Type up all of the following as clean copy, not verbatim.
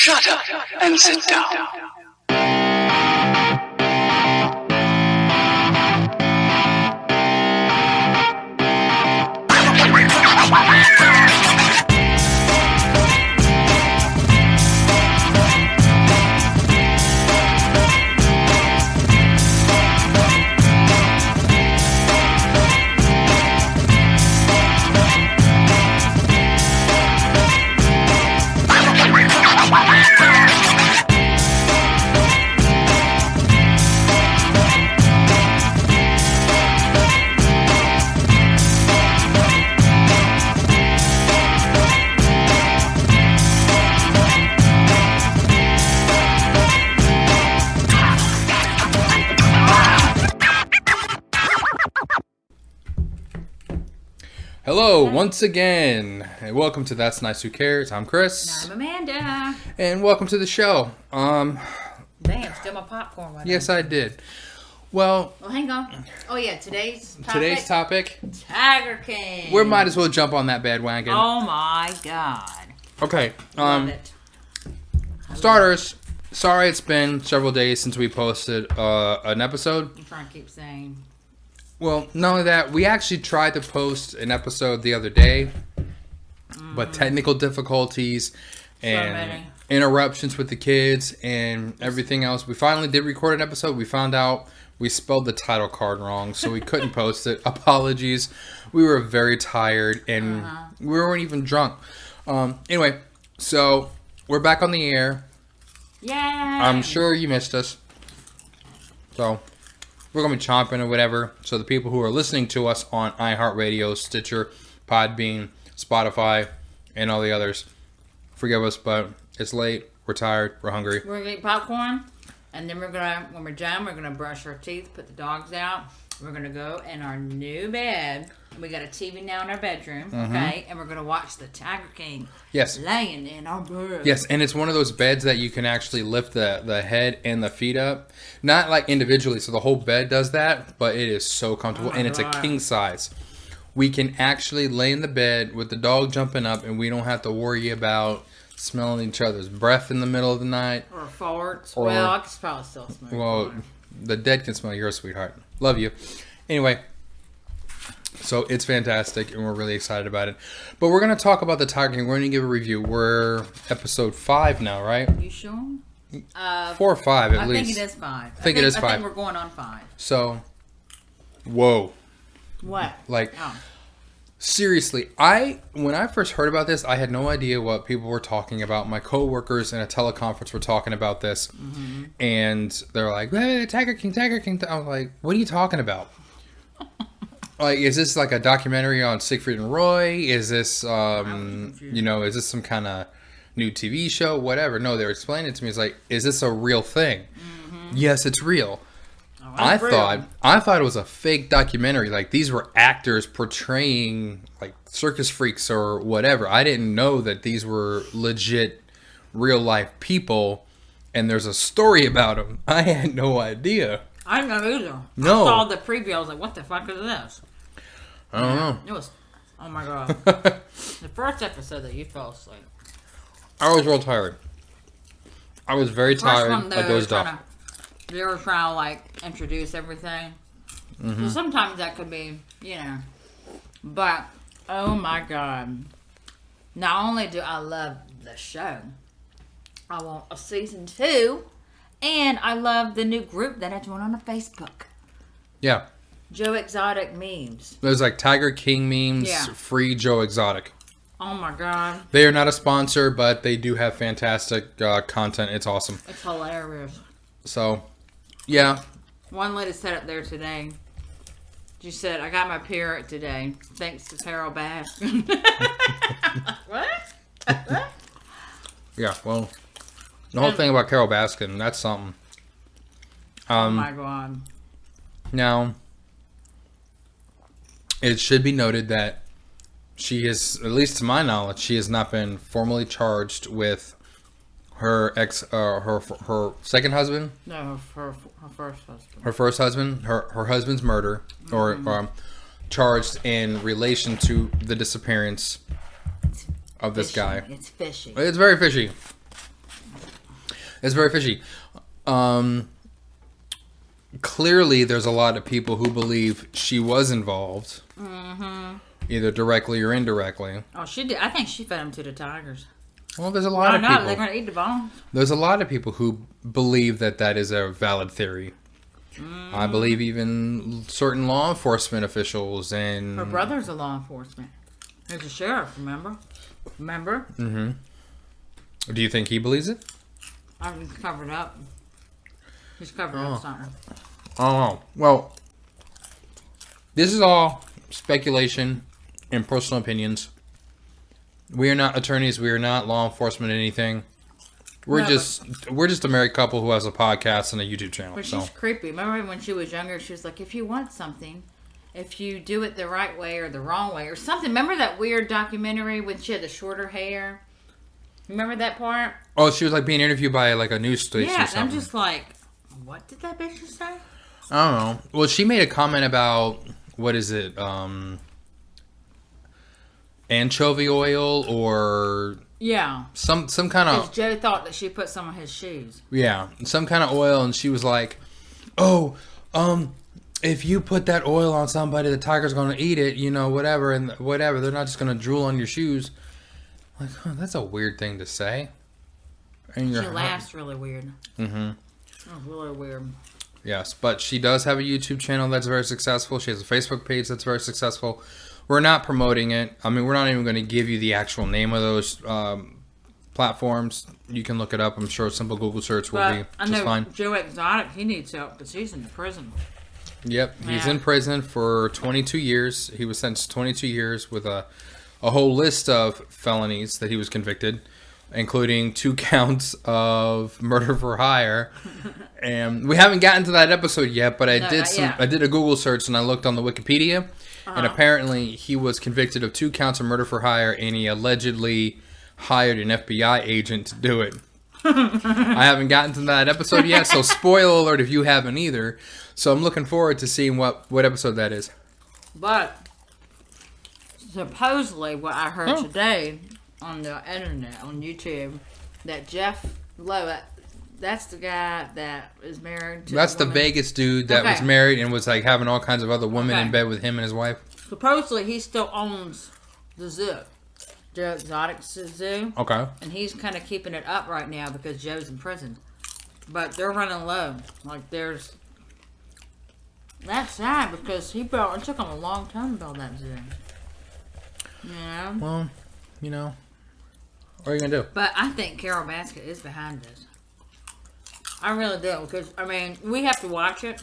Shut up and sit down. Hello, once again, and welcome to That's Nice Who Cares. I'm Chris. I'm Amanda. And welcome to the show. Damn, still my popcorn. Yes, I did. Well, hang on. Oh yeah, today's topic, Tiger King. we might as well jump on that bandwagon. Oh my god. Okay, Love it. starters, sorry it's been several days since we posted an episode. I'm trying to keep saying. Well, not only that, we actually tried to post an episode the other day, but technical difficulties and interruptions with the kids and everything else. We finally did record an episode. We found out we spelled the title card wrong, so we couldn't post it. Apologies. We were very tired and we weren't even drunk. Anyway, so we're back on the air. Yeah. I'm sure you missed us. So we're going to be chomping or whatever. So the people who are listening to us on iHeartRadio, Stitcher, Podbean, Spotify, and all the others, forgive us, but it's late. We're tired. We're hungry. We're gonna eat popcorn, and then when we're done, we're gonna brush our teeth, put the dogs out. We're gonna go in our new bed. We got a TV now in our bedroom, okay? And we're gonna watch the Tiger King. Yes. Laying in our bed. Yes, and it's one of those beds that you can actually lift the head and the feet up. Not like individually, so the whole bed does that, but it is so comfortable, and it's a king size. We can actually lay in the bed with the dog jumping up, and we don't have to worry about smelling each other's breath in the middle of the night. Or farts. Or- Well, I can probably still smell. Well, the dead can smell yours, sweetheart. Love you. Anyway, so it's fantastic, and we're really excited about it. But we're going to talk about the Tiger King. We're going to give a review. We're episode 5 now, right? You sure? 4 or 5 at least. I think it is 5. I think it is I 5. think we're going on 5. So, whoa. What? Like, Oh. seriously, when I first heard about this, I had no idea what people were talking about. My coworkers in a teleconference were talking about this, and they're like, hey, Tiger King, Tiger King. I was like, what are you talking about? Like, is this like a documentary on Siegfried and Roy? Is this, is this some kind of new TV show? Whatever. No, they were explaining it to me. It's like, is this a real thing? Yes, it's real. Oh, I that's real. thought it was a fake documentary. Like, these were actors portraying like circus freaks or whatever. I didn't know that these were legit real life people and there's a story about them. I had no idea. I didn't know either. No. I saw the preview. I was like, what the fuck is this? I don't know. It was, oh my god. The first episode that you fell asleep. I was real tired. I was very tired. I dozed off. They were trying to like introduce everything. So sometimes that could be, But oh my god! Not only do I love the show, I want a season 2, and I love the new group that I joined on the Facebook. Yeah. Joe Exotic memes. There's like Tiger King memes, Yeah. free Joe Exotic. Oh my god, They are not a sponsor, but they do have fantastic content. It's awesome. it's hilarious. So, yeah. One lady said it there today. She said, I got my period today, thanks to Carol Baskin. What? Yeah, well, the whole thing about Carol Baskin, that's something. Oh my god. Now, it should be noted that she is, at least to my knowledge, she has not been formally charged with her her second husband. No, her first husband. Her first husband, her husband's murder, or charged in relation to the disappearance of this guy. It's fishy. It's very fishy. It's very fishy. Clearly, there's a lot of people who believe she was involved, either directly or indirectly. Oh, she did. I think she fed them to the tigers. Well, there's a lot of people. They're going to eat the bones. There's a lot of people who believe that is a valid theory. I believe even certain law enforcement officials and... Her brother's a law enforcement. He's a sheriff, remember? Mm-hmm. Do you think he believes it? He's covered up. He's covered up something. Oh, well, this is all speculation and personal opinions. We are not attorneys. We are not law enforcement or anything. We're just a married couple who has a podcast and a YouTube channel. But she's creepy. Remember when she was younger, she was like, if you want something, if you do it the right way or the wrong way or something. Remember that weird documentary when she had the shorter hair? Remember that part? Oh, she was like being interviewed by like a news station or something. I'm just like, what did that bitch just say? I don't know. Well, she made a comment about, what is it, anchovy oil or... Yeah. Some kind of... Because Joe thought that she put some on his shoes. Yeah, some kind of oil, and she was like, oh, if you put that oil on somebody, the tiger's going to eat it, you know, whatever, and whatever. They're not just going to drool on your shoes. Like, huh, that's a weird thing to say. And she laughs really weird. Mm-hmm. Oh, really weird. Yes, but she does have a YouTube channel that's very successful. She has a Facebook page that's very successful. We're not promoting it. I mean, we're not even going to give you the actual name of those platforms. You can look it up. I'm sure a simple Google search will be just fine. Joe Exotic, he needs help because he's in prison. Yep, he's in prison for 22 years. He was sentenced to 22 years with a whole list of felonies that he was convicted, including 2 counts of murder for hire. And we haven't gotten to that episode yet, but I did a Google search and I looked on the Wikipedia. And apparently he was convicted of 2 counts of murder for hire, and he allegedly hired an FBI agent to do it. I haven't gotten to that episode yet, so spoiler alert if you haven't either. So I'm looking forward to seeing what episode that is. But supposedly what I heard today on the internet, on YouTube, that Jeff Lowe, that's the guy that is married to... That's the Vegas dude that was married and was like having all kinds of other women in bed with him and his wife. Supposedly he still owns the zoo. Joe Exotic Zoo. Okay. And he's kind of keeping it up right now because Joe's in prison. But they're running low. Like there's... That's sad because it took him a long time to build that zoo. You know? Well, you know, what are you going to do? But I think Carole Baskin is behind this. I really do, because, I mean, we have to watch it,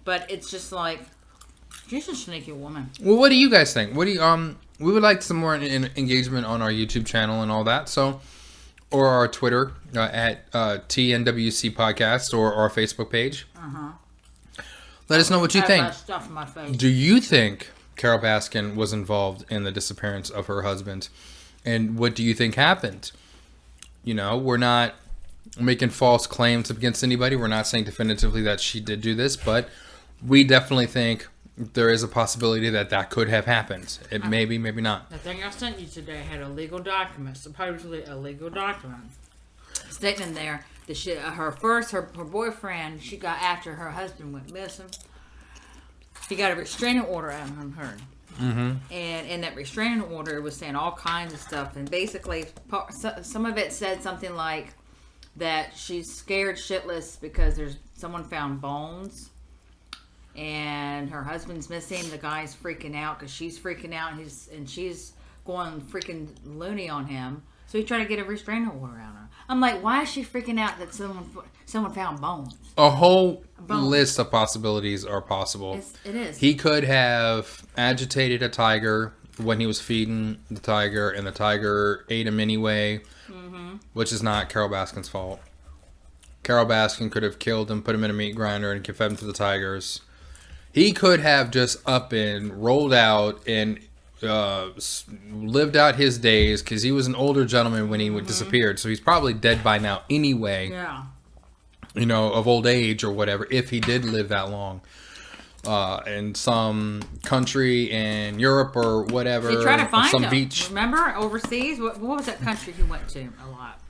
but it's just like, she's a sneaky woman. Well, what do you guys think? What do you, we would like some more engagement on our YouTube channel and all that, so, or our Twitter, at TNWC Podcast, or our Facebook page. Let us know what you think. Stuff in my face. Do you think Carole Baskin was involved in the disappearance of her husband? And what do you think happened? You know, we're not making false claims against anybody. We're not saying definitively that she did do this, but we definitely think there is a possibility that could have happened. It maybe not. The thing I sent you today had a legal document, supposedly a legal document, stating in there that her boyfriend, she got after her husband went missing. He got a restraining order out on her. And in that restraining order, it was saying all kinds of stuff. And basically, some of it said something like that she's scared shitless because someone found bones. And her husband's missing. The guy's freaking out because she's freaking out. And she's going freaking loony on him. So he tried to get a restraining order out on her. I'm like, why is she freaking out that someone found bones? A whole list of possibilities are possible. It is. He could have agitated a tiger when he was feeding the tiger, and the tiger ate him anyway, which is not Carole Baskin's fault. Carole Baskin could have killed him, put him in a meat grinder, and fed him to the tigers. He could have just up and rolled out and lived out his days, because he was an older gentleman when he disappeared, so he's probably dead by now anyway. Yeah. You know, of old age or whatever, if he did live that long. In some country in Europe or whatever. He tried to find some him. beach. Remember, overseas? What was that country he went to a lot?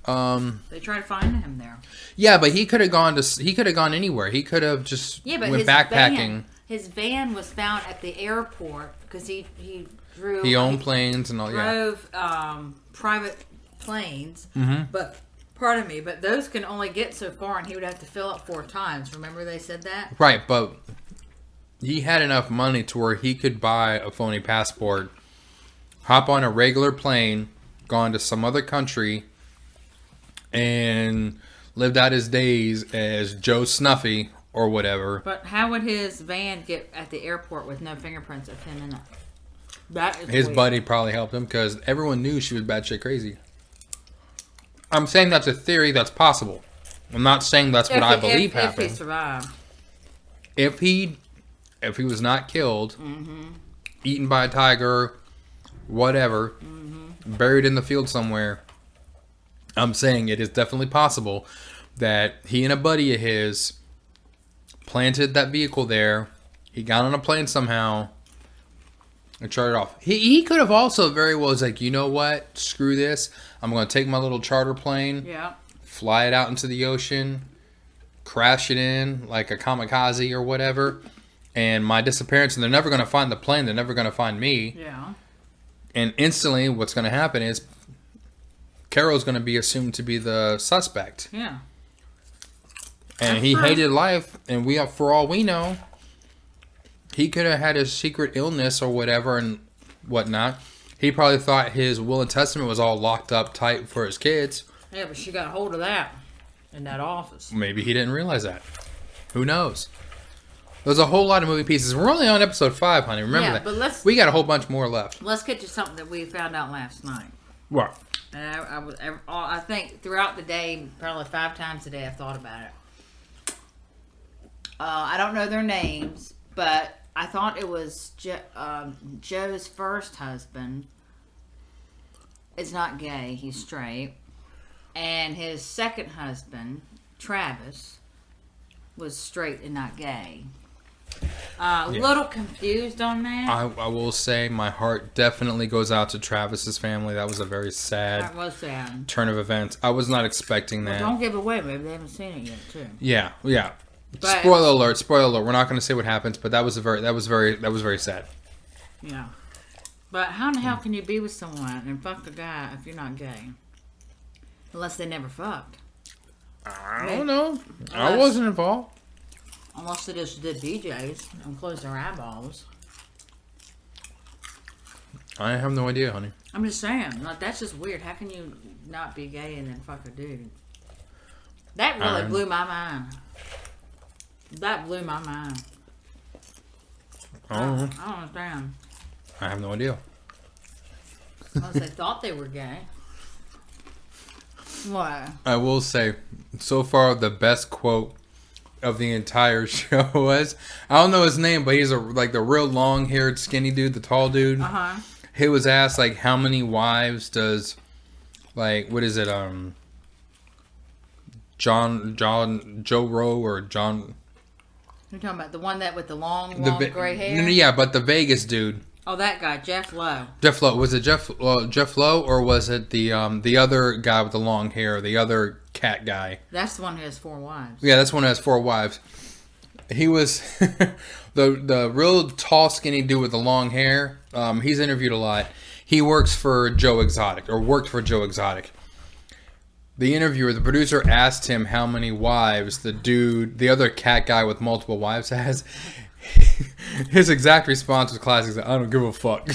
They tried to find him there. Yeah, but he could have gone anywhere. He could have just went backpacking. His van was found at the airport because he owned planes and all. Drove private planes, but but those can only get so far, and he would have to fill up 4 times. Remember they said that? Right, but he had enough money to where he could buy a phony passport, hop on a regular plane, gone to some other country, and lived out his days as Joe Snuffy or whatever. But how would his van get at the airport with no fingerprints of him in it? That is his weird. buddy probably helped him because everyone knew she was batshit crazy. I'm saying that's a theory that's possible. I'm not saying that's what I believe happened. If he survived. If he was not killed, eaten by a tiger, whatever, buried in the field somewhere, I'm saying it is definitely possible that he and a buddy of his planted that vehicle there. He got on a plane somehow and chartered off. He could have also very well was like, you know what? Screw this. I'm going to take my little charter plane, fly it out into the ocean, crash it in like a kamikaze or whatever, and my disappearance, and they're never going to find the plane. They're never going to find me. Yeah. And instantly what's going to happen is Carol's going to be assumed to be the suspect. Yeah. And he hated life, and for all we know, he could have had a secret illness or whatever and whatnot. He probably thought his will and testament was all locked up tight for his kids. Yeah, but she got hold of that in that office. Maybe he didn't realize that. Who knows? There's a whole lot of moving pieces. We're only on episode 5, honey. Remember that. But we got a whole bunch more left. Let's get to something that we found out last night. What? And I think throughout the day, probably 5 times a day, I've thought about it. I don't know their names, but I thought it was Joe's first husband. Is not gay, he's straight. And his second husband, Travis, was straight and not gay. A little confused on that. I will say my heart definitely goes out to Travis's family. That was a very sad turn of events. I was not expecting that. Well, don't give away. Maybe they haven't seen it yet, too. Yeah. But, spoiler alert. We're not going to say what happens, but that was very sad. Yeah. But how in the hell can you be with someone and fuck a guy if you're not gay? Unless they never fucked. I don't know. I wasn't involved. Unless they just did BJ's and closed their eyeballs. I have no idea, honey. I'm just saying. Like, that's just weird. How can you not be gay and then fuck a dude? That really blew my mind. That blew my mind. I don't understand. I have no idea. Unless they thought they were gay. What? I will say, so far, the best quote of the entire show was, I don't know his name, but he's the real long-haired, skinny dude, the tall dude. Uh-huh. He was asked, like, how many wives does, like, what is it, Joe Rowe or John... You're talking about the one that with the long gray hair? Yeah, but the Vegas dude. Oh, that guy, Jeff Lowe. Jeff Lowe. Was it Jeff Lowe, or was it the other guy with the long hair, the other cat guy? That's the one who has 4 wives. Yeah, that's the one who has 4 wives. He was the real tall, skinny dude with the long hair. He's interviewed a lot. He works for Joe Exotic, or worked for Joe Exotic. The interviewer, the producer, asked him how many wives the other cat guy with multiple wives has. His exact response was classic. I don't give a fuck.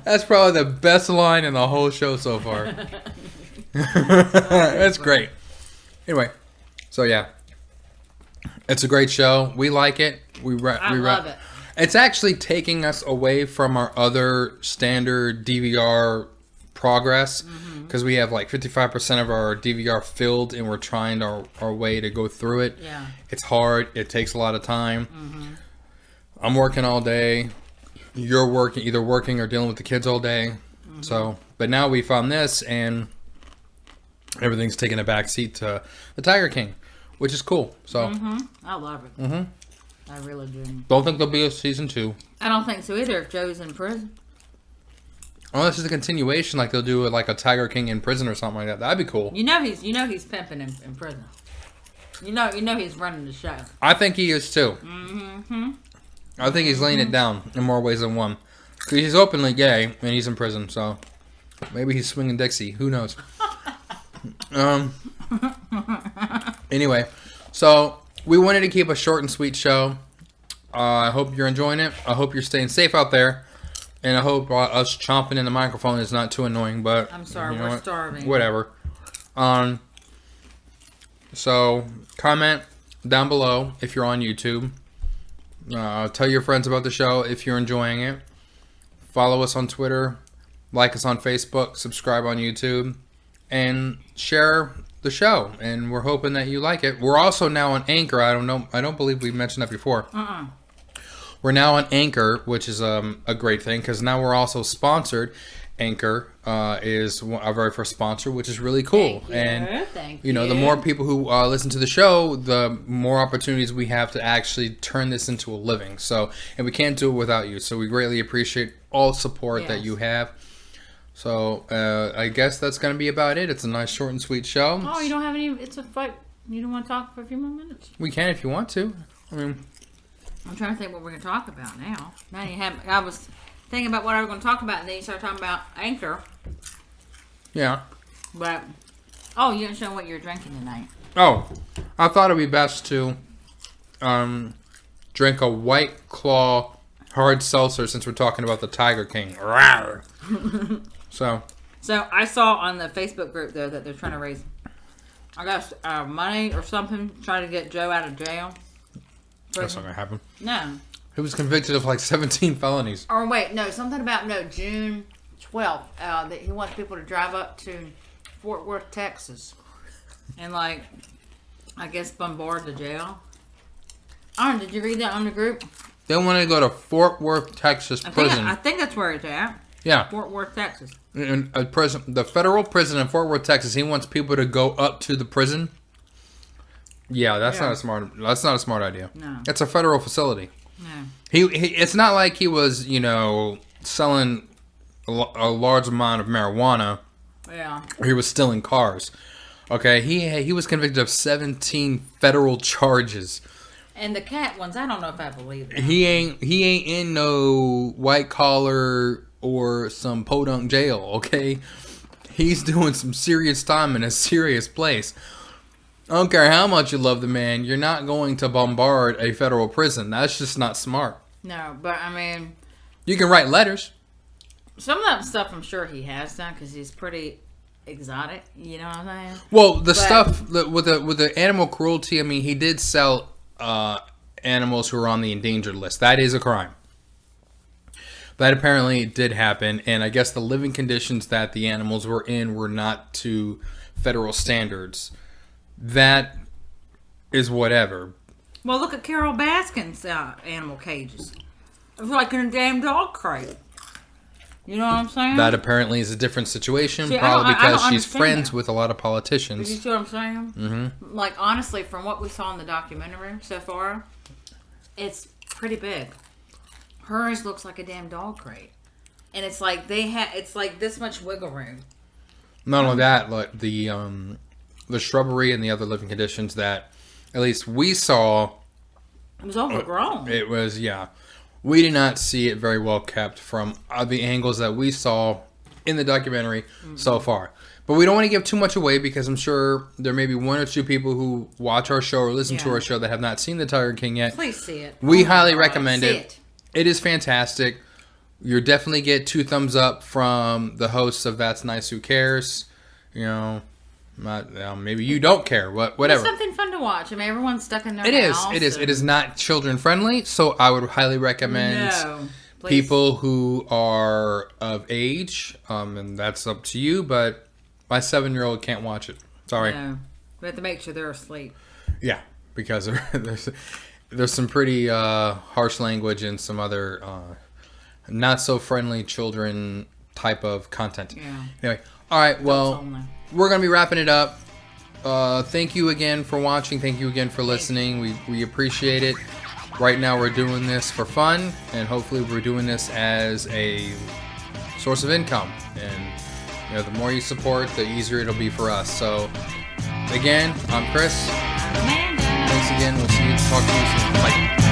That's probably the best line in the whole show so far. That's great. Anyway, so yeah, it's a great show. We like it. We love it. It's actually taking us away from our other standard DVR progress because we have like 55% of our DVR filled and we're trying our way to go through it. Yeah. It's hard. It takes a lot of time. I'm working all day. You're either working or dealing with the kids all day. So, but now we found this and everything's taking a back seat to the Tiger King, which is cool. So I love it. I really do. Don't think there'll be a season 2. I don't think so either if Joe's in prison. Unless it's a continuation, like they'll do like a Tiger King in prison or something like that. That'd be cool. You know he's pimping in prison. You know he's running the show. I think he is too. Mm-hmm. I think he's laying it down in more ways than one. 'Cause he's openly gay and he's in prison, so maybe he's swinging Dixie. Who knows? Anyway, so we wanted to keep a short and sweet show. I hope you're enjoying it. I hope you're staying safe out there. And I hope us chomping in the microphone is not too annoying, but... I'm sorry, you know we're what? starving. Whatever. So, comment down below if you're on YouTube. Tell your friends about the show if you're enjoying it. Follow us on Twitter. Like us on Facebook. Subscribe on YouTube. And share the show. And we're hoping that you like it. We're also now on Anchor. I don't believe we mentioned that before. We're now on Anchor, which is a great thing because now we're also sponsored. Anchor is our very first sponsor, which is really cool. Thank you know, the more people who listen to the show, the more opportunities we have to actually turn this into a living. So, and we can't do it without you. So we greatly appreciate all support that you have. So I guess that's going to be about it. It's a nice, short and sweet show. Oh, you don't have any? It's a fight. You don't want to talk for a few more minutes? We can if you want to. I mean, I'm trying to think what we're going to talk about now. Now you have. I was thinking about what I was going to talk about, and then you started talking about Anchor. yeah. But you didn't show what you're drinking tonight. Oh, I thought it'd be best to drink a White Claw hard seltzer since we're talking about the Tiger King. So I saw on the Facebook group though that they're trying to raise, I guess, money or something, trying to get Joe out of jail. that's not gonna happen. No. He was convicted of like 17 felonies. Or wait, no, something about June 12th. That he wants people to drive up to Fort Worth, Texas, and I guess bombard the jail. Aaron, did you read that on the group? They want to go to Fort Worth, Texas prison. I think that's where it's at. Yeah, Fort Worth, Texas. in a prison, the federal prison in Fort Worth, Texas. He wants people to go up to the prison. Yeah, that's not a smart. That's not a smart idea. No, it's a federal facility. No. He it's not like he was, selling a large amount of marijuana. Yeah. Or he was stealing cars. Okay, he was convicted of 17 federal charges. And the cat ones, I don't know if I believe that. He ain't in no white collar or some podunk jail, okay? He's doing some serious time in a serious place. I don't care how much you love the man, you're not going to bombard a federal prison. That's just not smart. No, but I mean, you can write letters. Some of that stuff I'm sure he has done because he's pretty exotic. You know what I'm saying? Well, stuff with the animal cruelty. I mean, he did sell animals who are on the endangered list. That is a crime. That apparently did happen, and I guess the living conditions that the animals were in were not to federal standards. That is whatever. Well, look at Carol Baskin's animal cages. It's like in a damn dog crate. You know what I'm saying? That apparently is a different situation, See, probably I don't because she's friends that. with a lot of You politicians. see what I'm saying? Mm-hmm. Like, honestly, from what we saw in the documentary so far, it's pretty big. Hers looks like a damn dog crate. And it's like it's like this much wiggle room. Not only that, like the shrubbery and the other living conditions that at least we saw. It was overgrown. It was, yeah. We did not see it very well kept from the angles that we saw in the documentary so far. But we don't want to give too much away because I'm sure there may be one or two people who watch our show or listen to our show that have not seen the Tiger King yet. Please see it. We highly recommend see it. It is fantastic. You'll definitely get 2 thumbs up from the hosts of That's Nice Who Cares. Maybe you don't care, whatever. It's something fun to watch. I mean, everyone's stuck in their house. It is. It is not children friendly, so I would highly recommend people who are of age, and that's up to you. But my 7-year-old can't watch it. Sorry. No, we have to make sure they're asleep. Yeah, because there's some pretty harsh language and some other not so friendly children type of content. Yeah. Anyway, all right. Well, we're gonna be wrapping it up. Thank you again for watching. Thank you again for listening. We appreciate it. Right now we're doing this for fun, and hopefully we're doing this as a source of income. And the more you support, the easier it'll be for us. So again, I'm Chris. Amanda. Thanks again. We'll talk to you soon. Bye.